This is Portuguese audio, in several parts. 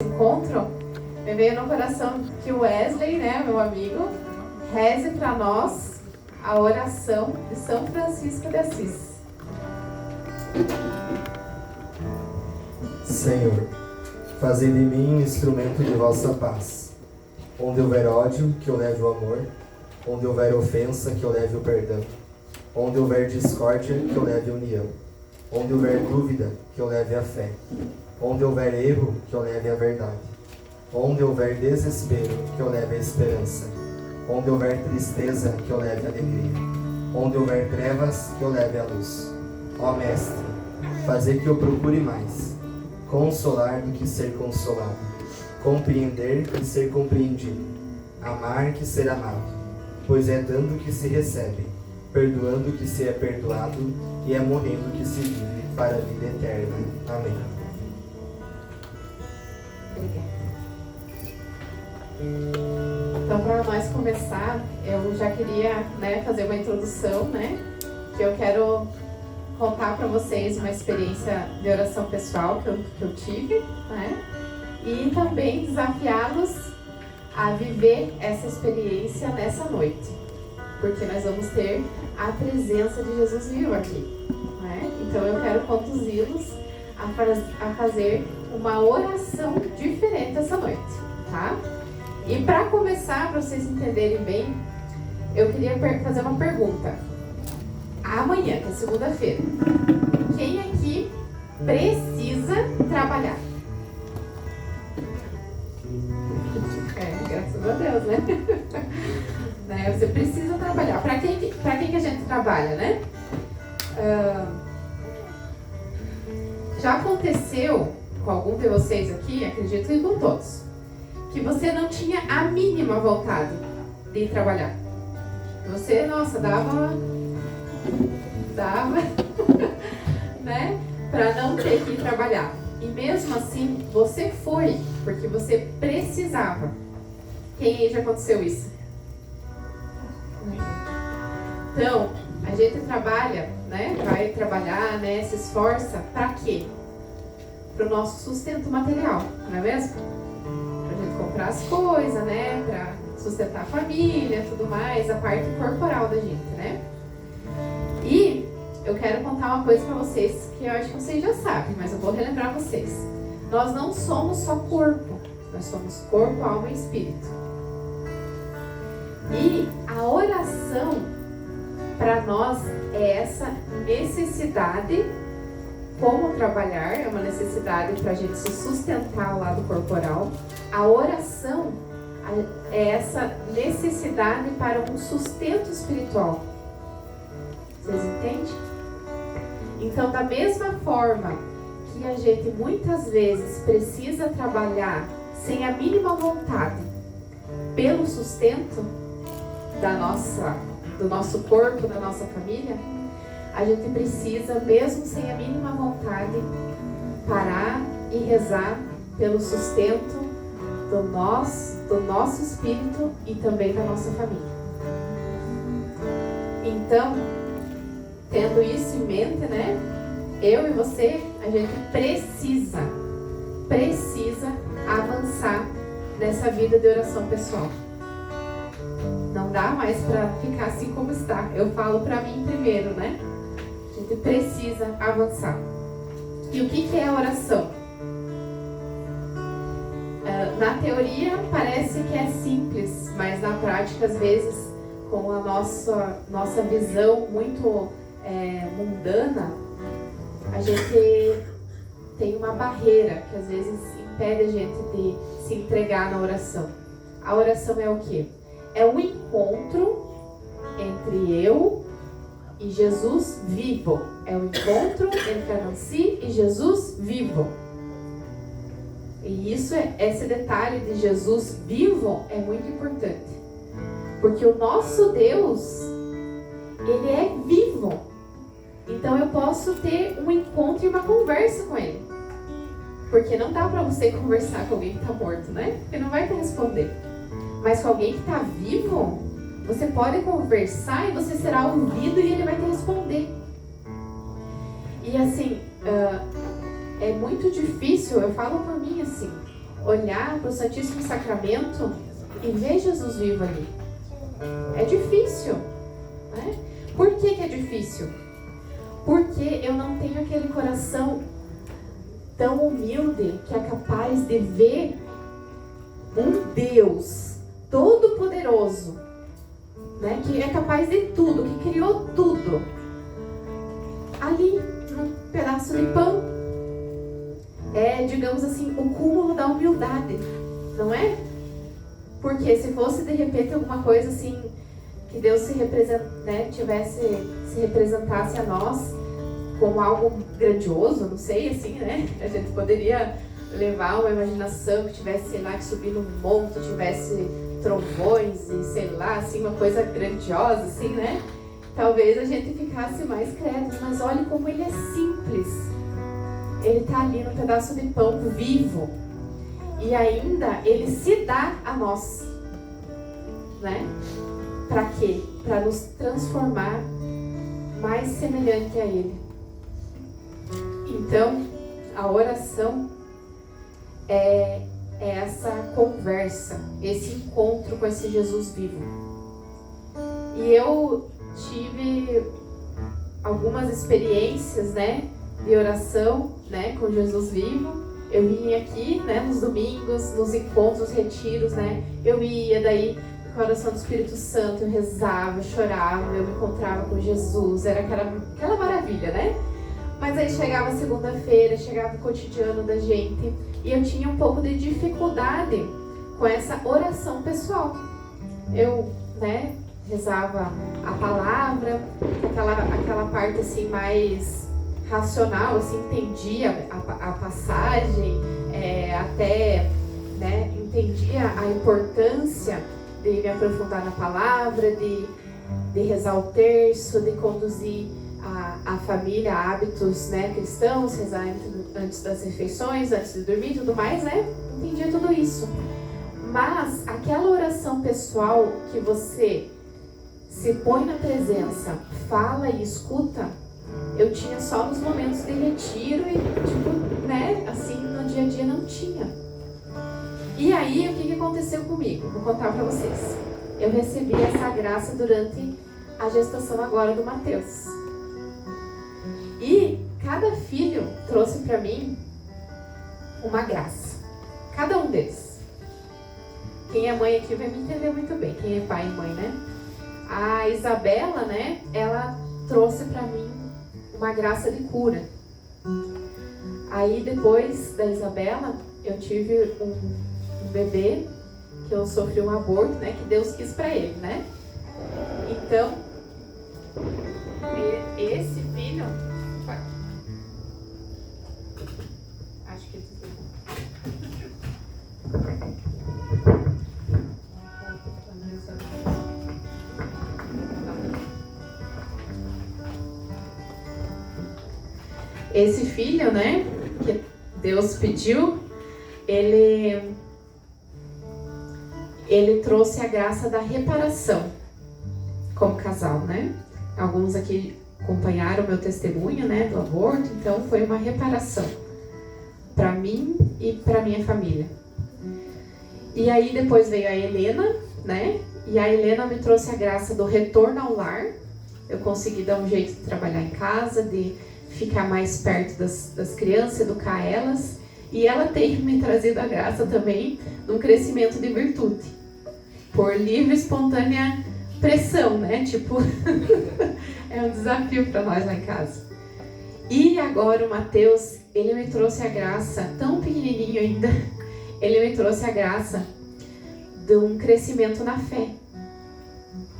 encontro, me veio no coração que o Wesley, né, meu amigo, reze para nós a oração de São Francisco de Assis. Senhor, fazei de mim um instrumento de vossa paz. Onde houver ódio, que eu leve o amor. Onde houver ofensa, que eu leve o perdão. Onde houver discórdia, que eu leve a união. Onde houver dúvida, que eu leve a fé. Onde houver erro, que eu leve a verdade. Onde houver desespero, que eu leve a esperança. Onde houver tristeza, que eu leve a alegria. Onde houver trevas, que eu leve a luz. Ó Mestre, fazer que eu procure mais consolar do que ser consolado, compreender que ser compreendido, amar que ser amado, pois é dando que se recebe, perdoando que se é perdoado e é morrendo que se vive para a vida eterna. Amém. Então, para nós começar, eu já queria, fazer uma introdução, que eu quero contar para vocês uma experiência de oração pessoal que eu tive, e também desafiá-los a viver essa experiência nessa noite, porque nós vamos ter a presença de Jesus vivo aqui, Então eu quero conduzi-los a fazer uma oração diferente essa noite, tá? E para começar, para vocês entenderem bem, eu queria fazer uma pergunta. Amanhã, que é segunda-feira, quem aqui precisa trabalhar? Graças a Deus, né? Você precisa trabalhar. Para quem que a gente trabalha, já aconteceu com algum de vocês aqui, acredito que com todos, que você não tinha a mínima vontade de ir trabalhar. Você, dava para não ter que ir trabalhar. E mesmo assim, você foi, porque você precisava. Quem aí já aconteceu isso? Então, a gente trabalha, vai trabalhar, se esforça, para quê? Para o nosso sustento material, não é mesmo? Para a gente comprar as coisas, para sustentar a família, tudo mais, a parte corporal da gente, E eu quero contar uma coisa para vocês que eu acho que vocês já sabem, mas eu vou relembrar vocês. Nós não somos só corpo, nós somos corpo, alma e espírito. E a oração para nós é essa necessidade, como trabalhar, é uma necessidade para a gente se sustentar ao lado corporal. A oração é essa necessidade para um sustento espiritual. Vocês entendem? Então, da mesma forma que a gente muitas vezes precisa trabalhar sem a mínima vontade pelo sustento do nosso corpo, da nossa família, a gente precisa, mesmo sem a mínima vontade, parar e rezar pelo sustento do nosso espírito e também da nossa família. Então, tendo isso em mente, eu e você, a gente precisa avançar nessa vida de oração pessoal. Não dá mais para ficar assim como está. Eu falo para mim primeiro, A gente precisa avançar. E o que é a oração? Na teoria parece que é simples, mas na prática, às vezes, com a nossa visão muito mundana, a gente tem uma barreira que às vezes impede a gente de se entregar na oração. A oração é o quê? É um encontro entre eu e Jesus vivo. É um encontro entre a Nancy e Jesus vivo. E esse detalhe de Jesus vivo é muito importante. Porque o nosso Deus, Ele é vivo. Então eu posso ter um encontro e uma conversa com Ele. Porque não dá para você conversar com alguém que está morto, Porque não vai te responder. Mas com alguém que está vivo, você pode conversar e você será ouvido e Ele vai te responder. E assim, é muito difícil, eu falo por mim assim, olhar para o Santíssimo Sacramento e ver Jesus vivo ali. É difícil, né? Por que é difícil? Porque eu não tenho aquele coração tão humilde que é capaz de ver um Deus todo-poderoso, né? Que é capaz de tudo, que criou tudo, ali num pedaço de pão. É, digamos assim, o cúmulo da humildade, não é? Porque se fosse de repente alguma coisa assim, que Deus se representasse a nós como algo grandioso, não sei, assim, né? A gente poderia levar uma imaginação que tivesse, sei lá, que subir num monte, tivesse trovões e sei lá, assim, uma coisa grandiosa, assim, né? Talvez a gente ficasse mais crédulo, mas olhe como ele é simples. Ele está ali no pedaço de pão vivo. E ainda ele se dá a nós, né? Para quê? Para nos transformar mais semelhante a ele. Então, a oração é essa conversa, esse encontro com esse Jesus vivo. E eu tive algumas experiências, né, de oração, né, com Jesus vivo. Eu vinha aqui, né, nos domingos, nos encontros, retiros, né, eu ia daí com a oração do Espírito Santo, eu rezava, eu chorava, eu me encontrava com Jesus, era aquela maravilha, né? Mas aí chegava segunda-feira, chegava o cotidiano da gente e eu tinha um pouco de dificuldade com essa oração pessoal. Eu, né, rezava a palavra, aquela parte assim mais racional, assim, entendia a passagem, até, né, entendia a importância de me aprofundar na palavra, de rezar o terço, de conduzir a família a hábitos, né, cristãos, rezar antes das refeições, antes de dormir e tudo mais, né? Entendia tudo isso. Mas aquela oração pessoal que você se põe na presença, fala e escuta, eu tinha só nos momentos de retiro e, tipo, né, assim, no dia a dia não tinha. E aí, o que aconteceu comigo? Vou contar pra vocês. Eu recebi essa graça durante a gestação agora do Mateus. E cada filho trouxe pra mim uma graça. Cada um deles. Quem é mãe aqui vai me entender muito bem. Quem é pai e mãe, né? A Isabela, né, ela trouxe pra mim uma graça de cura. Aí depois da Isabela, eu tive um bebê, que eu sofri um aborto, né, que Deus quis pra ele, né? Então, esse filho... Acho que esse filho, né, que Deus pediu, ele trouxe a graça da reparação como casal, né? Alguns aqui acompanharam o meu testemunho, né, do aborto, então foi uma reparação para mim e para minha família. E aí depois veio a Helena, né? E a Helena me trouxe a graça do retorno ao lar. Eu consegui dar um jeito de trabalhar em casa, de ficar mais perto das crianças, educar elas. E ela tem me trazido a graça também do crescimento de virtude, por livre e espontânea pressão, né? Tipo, é um desafio para nós lá em casa. E agora o Mateus, ele me trouxe a graça, tão pequenininho ainda, ele me trouxe a graça de um crescimento na fé.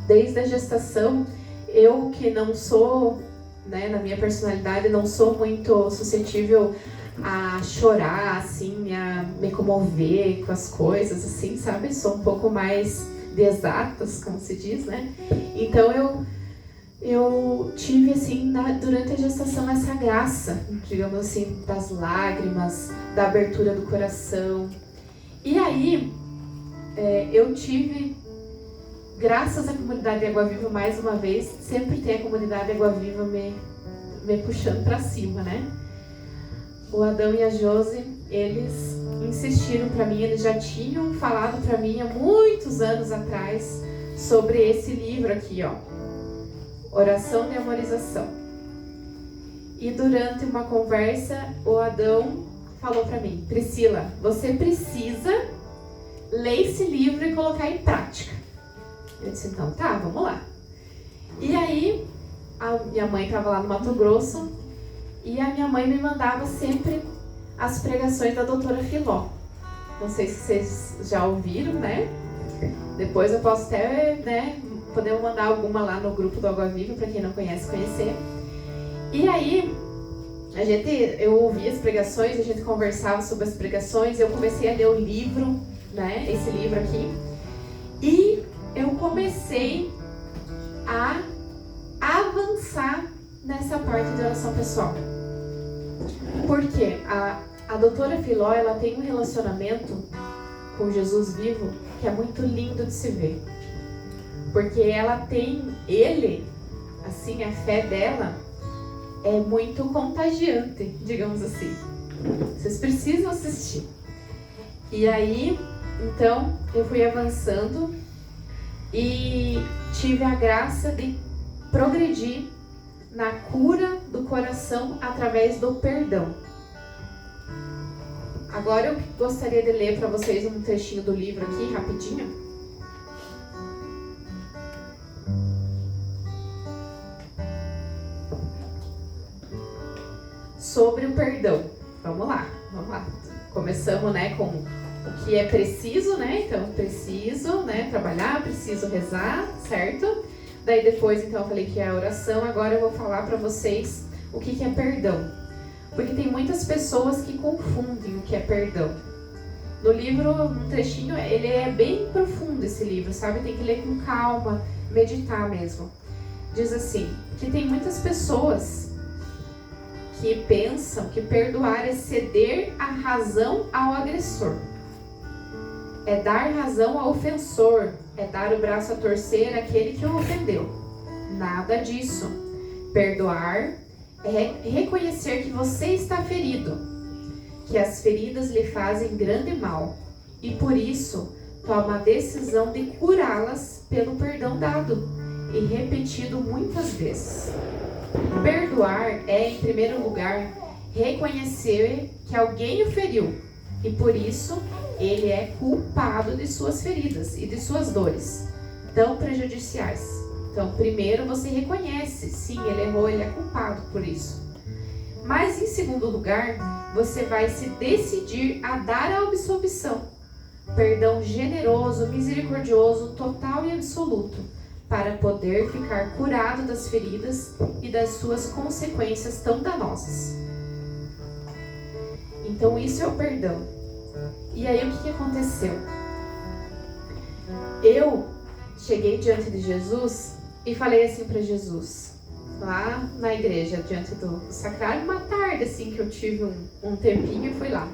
Desde a gestação, eu que não sou, né, na minha personalidade, não sou muito suscetível a chorar, assim, a me comover com as coisas, assim, sabe? Sou um pouco mais de exatas, como se diz, né? Então eu tive, assim, durante a gestação essa graça, digamos assim, das lágrimas, da abertura do coração. E aí, eu tive, graças à comunidade Água Viva, mais uma vez, sempre tem a comunidade Água Viva me puxando para cima, né? O Adão e a Josi, eles insistiram para mim, eles já tinham falado para mim há muitos anos atrás sobre esse livro aqui, ó, Oração de Amorização. E durante uma conversa, o Adão falou para mim: Priscila, você precisa ler esse livro e colocar em prática. Eu disse: então tá, vamos lá. E aí, a minha mãe estava lá no Mato Grosso e a minha mãe me mandava sempre as pregações da doutora Filó. Não sei se vocês já ouviram, né? Depois eu posso até, né, poder mandar alguma lá no grupo do Água Viva, para quem não conhece, conhecer. E aí, eu ouvia as pregações, a gente conversava sobre as pregações, eu comecei a ler o livro, né, esse livro aqui, e eu comecei a avançar nessa parte de oração pessoal. Porque a doutora Filó, ela tem um relacionamento com Jesus vivo que é muito lindo de se ver. Porque ele, assim, a fé dela é muito contagiante, digamos assim. Vocês precisam assistir. E aí, então, eu fui avançando e tive a graça de progredir na cura do coração através do perdão. Agora eu gostaria de ler para vocês um trechinho do livro aqui, rapidinho. Sobre o perdão. Vamos lá. Começamos, né, com o que é preciso, né? Então, preciso, né, trabalhar, preciso rezar, certo? Daí depois, então, eu falei que é a oração. Agora eu vou falar para vocês o que é perdão. Porque tem muitas pessoas que confundem o que é perdão. No livro, um trechinho, ele é bem profundo esse livro, sabe? Tem que ler com calma, meditar mesmo. Diz assim, que tem muitas pessoas que pensam que perdoar é ceder a razão ao agressor. É dar razão ao ofensor, é dar o braço a torcer àquele que o ofendeu. Nada disso. Perdoar é reconhecer que você está ferido, que as feridas lhe fazem grande mal, e por isso toma a decisão de curá-las pelo perdão dado e repetido muitas vezes. Perdoar é, em primeiro lugar, reconhecer que alguém o feriu, e por isso ele é culpado de suas feridas e de suas dores tão prejudiciais. Então, primeiro você reconhece, sim, ele errou, ele é culpado por isso. Mas, em segundo lugar, você vai se decidir a dar a absolvição, perdão generoso, misericordioso, total e absoluto, para poder ficar curado das feridas e das suas consequências tão danosas. Então, isso é o perdão. E aí, o que aconteceu? Eu cheguei diante de Jesus e falei assim para Jesus, lá na igreja, diante do sacrário, uma tarde assim que eu tive um tempinho e fui lá.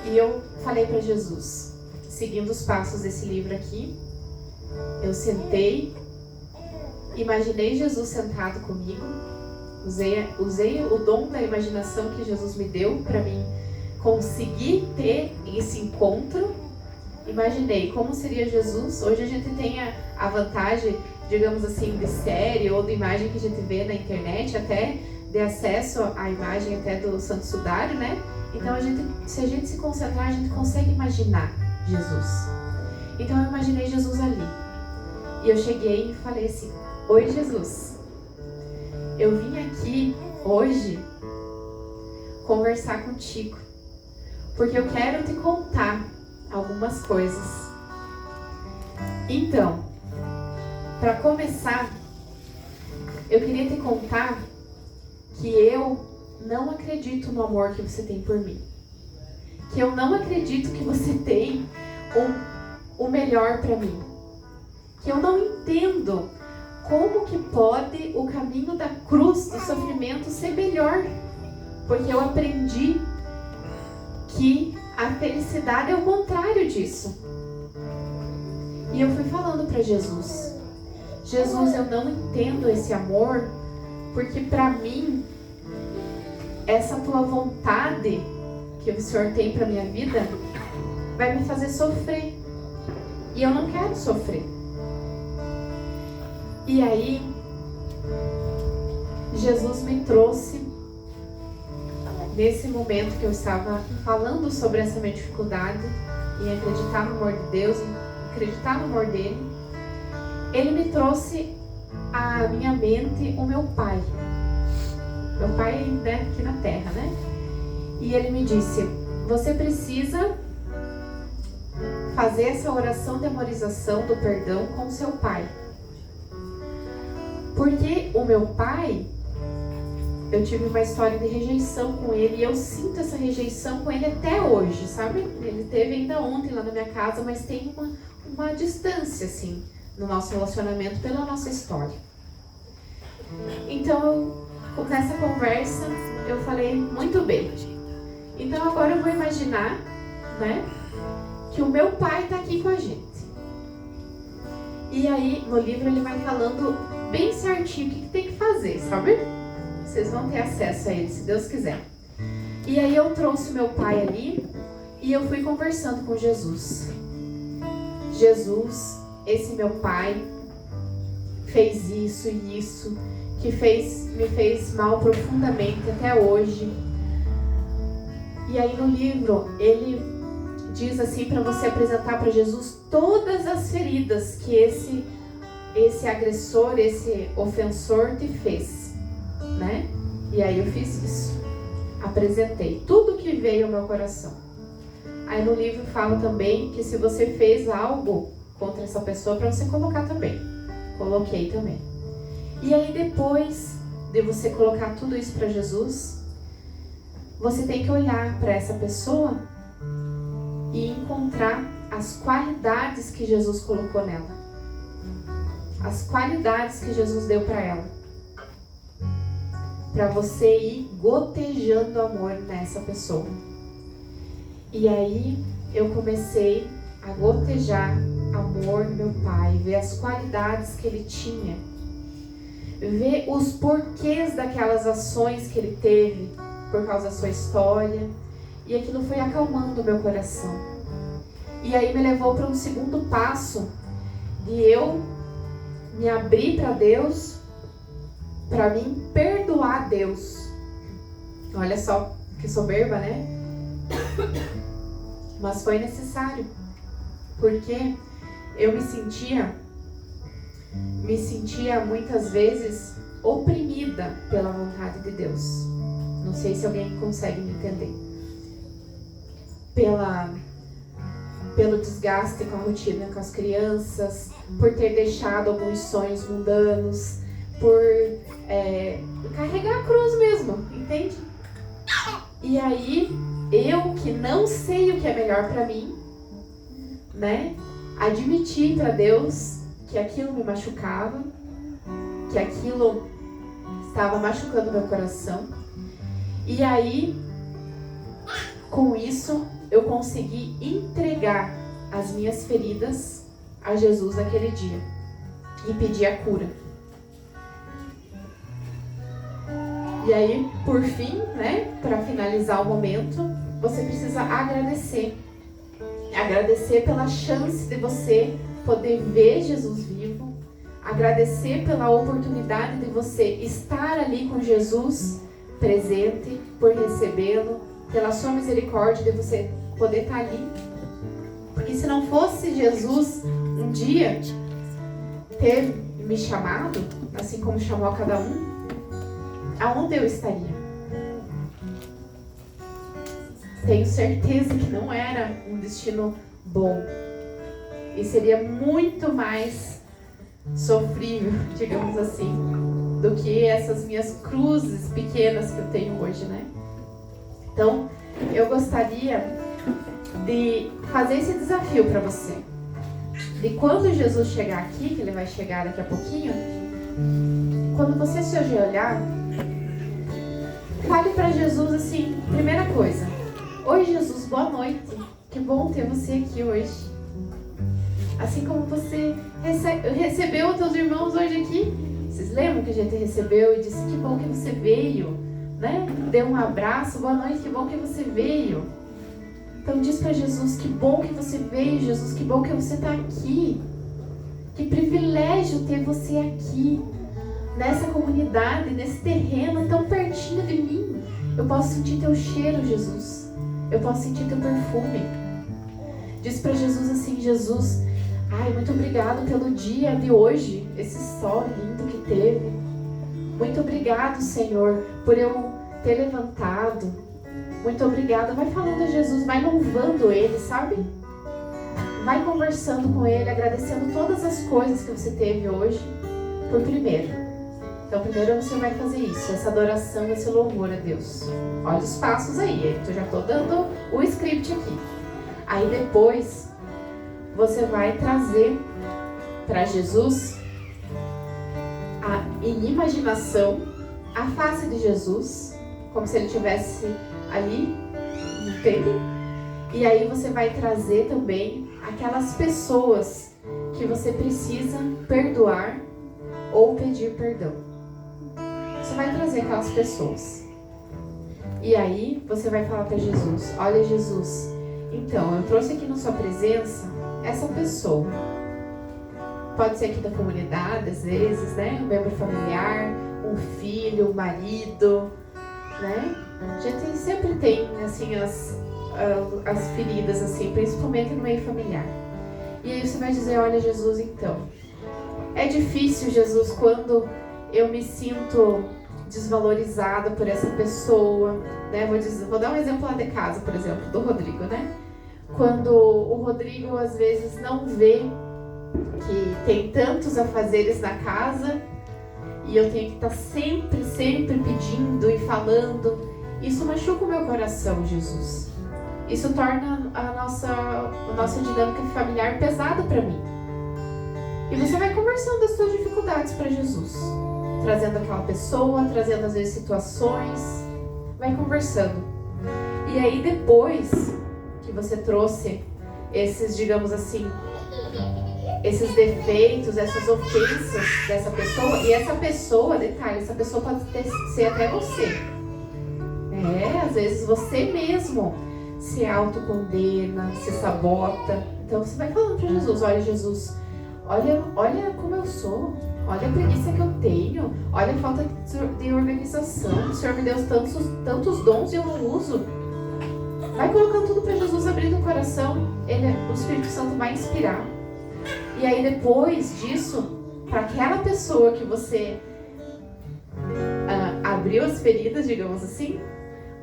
E eu falei para Jesus, seguindo os passos desse livro aqui, eu sentei, imaginei Jesus sentado comigo, usei o dom da imaginação que Jesus me deu para mim conseguir ter esse encontro. Imaginei como seria Jesus. Hoje a gente tem a vantagem, digamos assim, de série ou de imagem que a gente vê na internet, até de acesso à imagem até do Santo Sudário, né? Então, se a gente se concentrar, a gente consegue imaginar Jesus. Então, eu imaginei Jesus ali. E eu cheguei e falei assim: oi, Jesus. Eu vim aqui hoje conversar contigo, porque eu quero te contar algumas coisas. Então, para começar, eu queria te contar que eu não acredito no amor que você tem por mim. Que eu não acredito que você tem o melhor para mim. Que eu não entendo como que pode o caminho da cruz, do sofrimento, ser melhor. Porque eu aprendi que a felicidade é o contrário disso. E eu fui falando para Jesus: Jesus, eu não entendo esse amor, porque para mim essa tua vontade que o Senhor tem para minha vida vai me fazer sofrer. E eu não quero sofrer. E aí, Jesus me trouxe, nesse momento que eu estava falando sobre essa minha dificuldade, em acreditar no amor de Deus, em acreditar no amor dele, ele me trouxe à minha mente o meu pai. Meu pai, né, aqui na terra, né? E ele me disse, você precisa fazer essa oração de memorização do perdão com o seu pai. Porque o meu pai, eu tive uma história de rejeição com ele e eu sinto essa rejeição com ele até hoje, sabe? Ele teve ainda ontem lá na minha casa, mas tem uma distância, assim, no nosso relacionamento pela nossa história. Então, nessa conversa, eu falei, muito bem. Então agora eu vou imaginar, né, que o meu pai está aqui com a gente. E aí, no livro ele vai falando bem certinho o que tem que fazer, sabe? Vocês vão ter acesso a ele, se Deus quiser. E aí eu trouxe o meu pai ali e eu fui conversando com Jesus. Jesus, esse meu pai fez isso e isso, que me fez mal profundamente até hoje. E aí no livro ele diz assim para você apresentar para Jesus todas as feridas que esse agressor, esse ofensor te fez, né? E aí eu fiz isso, apresentei tudo que veio ao meu coração. Aí no livro fala também que se você fez algo contra essa pessoa, para você colocar também. Coloquei também. E aí depois de você colocar tudo isso para Jesus, você tem que olhar para essa pessoa e encontrar as qualidades que Jesus colocou nela. As qualidades que Jesus deu para ela. Para você ir gotejando amor nessa pessoa. E aí eu comecei a gotejar amor no meu pai, ver as qualidades que ele tinha, ver os porquês daquelas ações que ele teve por causa da sua história, e aquilo foi acalmando o meu coração. E aí me levou para um segundo passo de eu me abrir para Deus, para mim perdoar Deus. Olha só que soberba, né? Mas foi necessário, porque eu me sentia muitas vezes oprimida pela vontade de Deus. Não sei se alguém consegue me entender. Pelo desgaste com a rotina com as crianças, por ter deixado alguns sonhos mundanos, por carregar a cruz mesmo, entende? E aí, eu que não sei o que é melhor para mim, né? Admiti para Deus que aquilo me machucava, que aquilo estava machucando meu coração. E aí, com isso, eu consegui entregar as minhas feridas a Jesus naquele dia e pedir a cura. E aí, por fim, né, para finalizar o momento, você precisa agradecer. Agradecer pela chance de você poder ver Jesus vivo. Agradecer pela oportunidade de você estar ali com Jesus presente, por recebê-lo, pela sua misericórdia de você poder estar ali. Porque se não fosse Jesus um dia ter me chamado, assim como chamou a cada um, aonde eu estaria? Tenho certeza que não era um destino bom. E seria muito mais sofrível, digamos assim, do que essas minhas cruzes pequenas que eu tenho hoje, né? Então, eu gostaria de fazer esse desafio para você. De quando Jesus chegar aqui, que ele vai chegar daqui a pouquinho, quando você se olhar, fale para Jesus assim, primeira coisa: oi Jesus, boa noite, que bom ter você aqui hoje. Assim como você recebeu os teus irmãos hoje aqui, vocês lembram que a gente recebeu e disse que bom que você veio, né? Dê um abraço, boa noite, que bom que você veio. Então diz para Jesus, que bom que você veio, Jesus, que bom que você está aqui. Que privilégio ter você aqui, nessa comunidade, nesse terreno tão pertinho de mim. Eu posso sentir teu cheiro, Jesus. Eu posso sentir teu perfume. Diz para Jesus assim, Jesus, ai, muito obrigado pelo dia de hoje, esse sol lindo que teve. Muito obrigado, Senhor, por eu ter levantado. Muito obrigado. Vai falando a Jesus, vai louvando Ele, sabe? Vai conversando com Ele, agradecendo todas as coisas que você teve hoje por primeiro. Então, primeiro você vai fazer isso, essa adoração, esse louvor a Deus. Olha os passos aí, eu já estou dando o script aqui. Aí depois, você vai trazer para Jesus, em imaginação, a face de Jesus, como se Ele estivesse ali, entende? E aí você vai trazer também aquelas pessoas que você precisa perdoar ou pedir perdão. Você vai trazer aquelas pessoas. E aí você vai falar para Jesus, olha Jesus, então eu trouxe aqui na sua presença essa pessoa. Pode ser aqui da comunidade, às vezes, né? Um membro familiar, um filho, um marido, né? A gente sempre tem, assim, as feridas, assim, principalmente no meio familiar. E aí você vai dizer, olha Jesus, então, é difícil, Jesus, quando eu me sinto desvalorizada por essa pessoa, né? Vou dar um exemplo lá de casa, por exemplo, do Rodrigo, né? Quando o Rodrigo, às vezes, não vê que tem tantos afazeres na casa e eu tenho que estar sempre pedindo e falando, isso machuca o meu coração, Jesus. Isso torna a nossa dinâmica familiar pesada para mim. E você vai conversando das suas dificuldades para Jesus, trazendo aquela pessoa, trazendo às vezes situações, vai conversando. E aí depois que você trouxe esses, digamos assim, esses defeitos, essas ofensas dessa pessoa, e essa pessoa, detalhe, essa pessoa pode ser até você. Às vezes você mesmo se autocondena, se sabota. Então você vai falando para Jesus, olha Jesus, olha como eu sou, olha a preguiça que eu tenho, olha a falta de organização, o Senhor me deu tantos dons e eu não uso. Vai colocando tudo para Jesus, abrindo o coração, o Espírito Santo vai inspirar. E aí depois disso, para aquela pessoa que você abriu as feridas, digamos assim,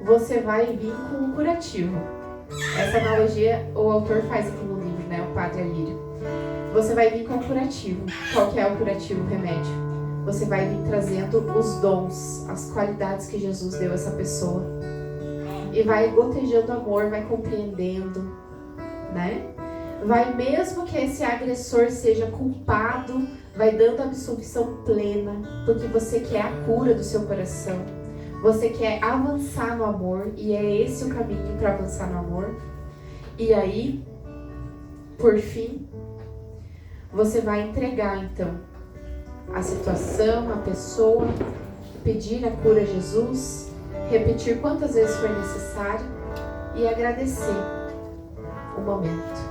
você vai vir com um curativo. Essa analogia o autor faz aqui no livro, né? O Padre Alírio. Você vai vir com um curativo. Qual que é o curativo, o remédio? Você vai vir trazendo os dons, as qualidades que Jesus deu a essa pessoa. E vai gotejando amor, vai compreendendo, né? Vai, mesmo que esse agressor seja culpado, vai dando absolvição plena, porque você quer a cura do seu coração. Você quer avançar no amor, e é esse o caminho para avançar no amor. E aí, por fim, você vai entregar então a situação, a pessoa, pedir a cura a Jesus, repetir quantas vezes for necessário e agradecer o momento.